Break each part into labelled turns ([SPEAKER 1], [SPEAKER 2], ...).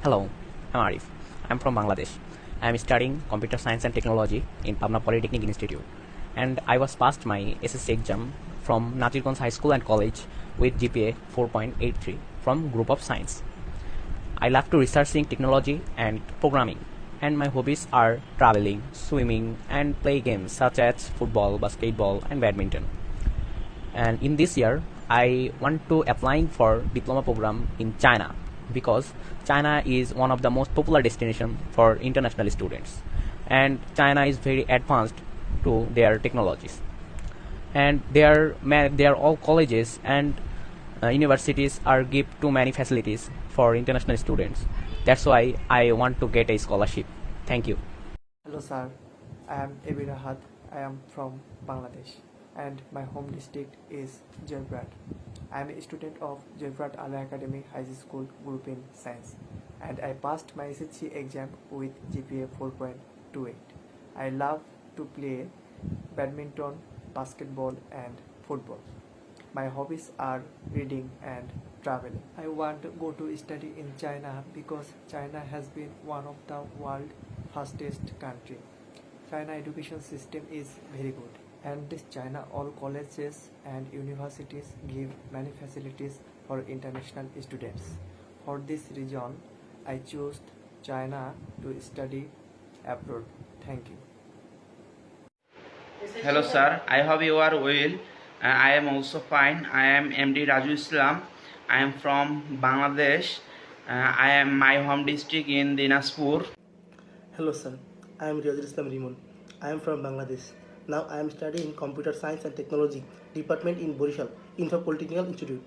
[SPEAKER 1] Hello, I'm Arif. I'm from Bangladesh. I'm studying computer science and technology in Pabna Polytechnic Institute. And I was passed my SSC exam from Nazirganj High School and College with GPA 4.83 from Group of Science. I love to researching technology and programming. And my hobbies are traveling, swimming, and play games such as football, basketball, and badminton. And in this year I want to applying for diploma program in China because China is one of the most popular destination for international students, and China is very advanced to their technologies, and their all colleges and universities are give too many facilities for international students. That's why I want to get a scholarship. Thank you.
[SPEAKER 2] Hello sir, I am Ebi Rahat. I am from Bangladesh and my home district is Joybrat. I am a student of Joybrat Ala Academy High School Group in Science and I passed my SSC exam with GPA 4.28. I love to play badminton, basketball and football. My hobbies are reading and traveling. I want to go to study in China because China has been one of the world's fastest country. China education system is very good and this China all colleges and universities give many facilities for international students. For this reason, I chose China to study abroad. Thank you.
[SPEAKER 3] Hello sir, I hope you are well. I am also fine. I am MD Raju Islam. I am from Bangladesh. I am my home district in Dinajpur.
[SPEAKER 4] Hello sir, I am Riyazul Islam Rimun. I am from Bangladesh. Now I am studying Computer Science and Technology Department in Borishal, Info Polytechnical Institute.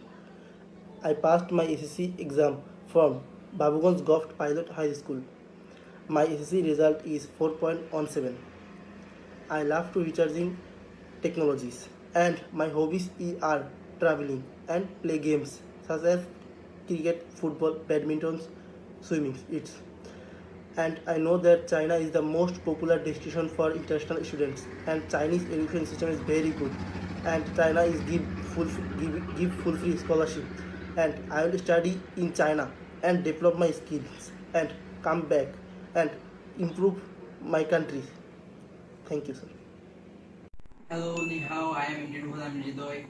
[SPEAKER 4] I passed my SSC exam from Babuganj Goft Pilot High School. My SSC result is 4.17. I love to researching technologies and my hobbies are traveling and play games such as cricket, football, badminton, swimming. And I know that China is the most popular destination for international students and Chinese education system is very good and China is give full free scholarship and I will study in China and develop my skills and come back and improve my country. Thank you sir.
[SPEAKER 5] Hello, ni hao. I am Imran Ridoy.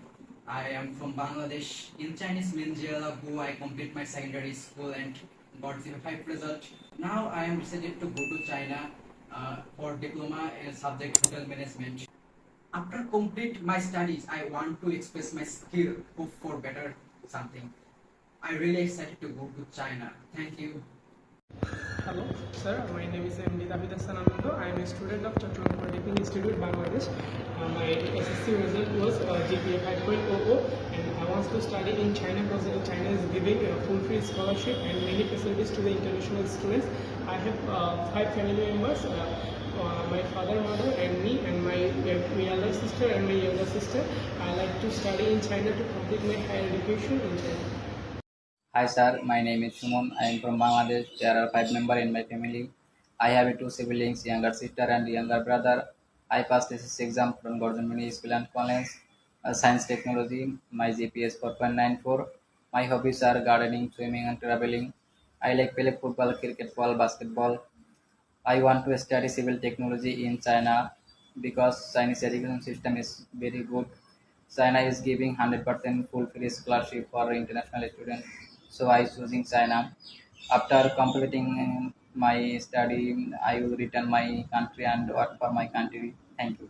[SPEAKER 5] I am from Bangladesh. In Chinese Minjela, who I complete my secondary school and got 05 result. Now I am decided to go to China for diploma in subject hotel management. After complete my studies, I want to express my skill, hope for better something. I really excited to go to China. Thank you.
[SPEAKER 6] Hello, sir. My name is MD David Hassan Anando. I am a student of Diploma Polytechnic Institute, Bangladesh. My SSC result was GPA 5.00 and I want to study in China because China is giving a full free scholarship and many facilities to the international students. I have 5 family members, my father, mother and me and my elder sister and my younger sister. I like to study in China to complete my higher education in China.
[SPEAKER 7] Hi sir, my name is Shumon. I am from Bangladesh. There are 5 members in my family. I have 2 siblings, younger sister and younger brother. I passed this exam from Gordon Mini School and College, Science Technology. My GPA is 4.94. My hobbies are gardening, swimming and traveling. I like play football, cricket, ball, basketball. I want to study civil technology in China because Chinese education system is very good. China is giving 100% full free scholarship for international students. So I choosing China. After completing my study, I will return my country and work for my country. Thank you.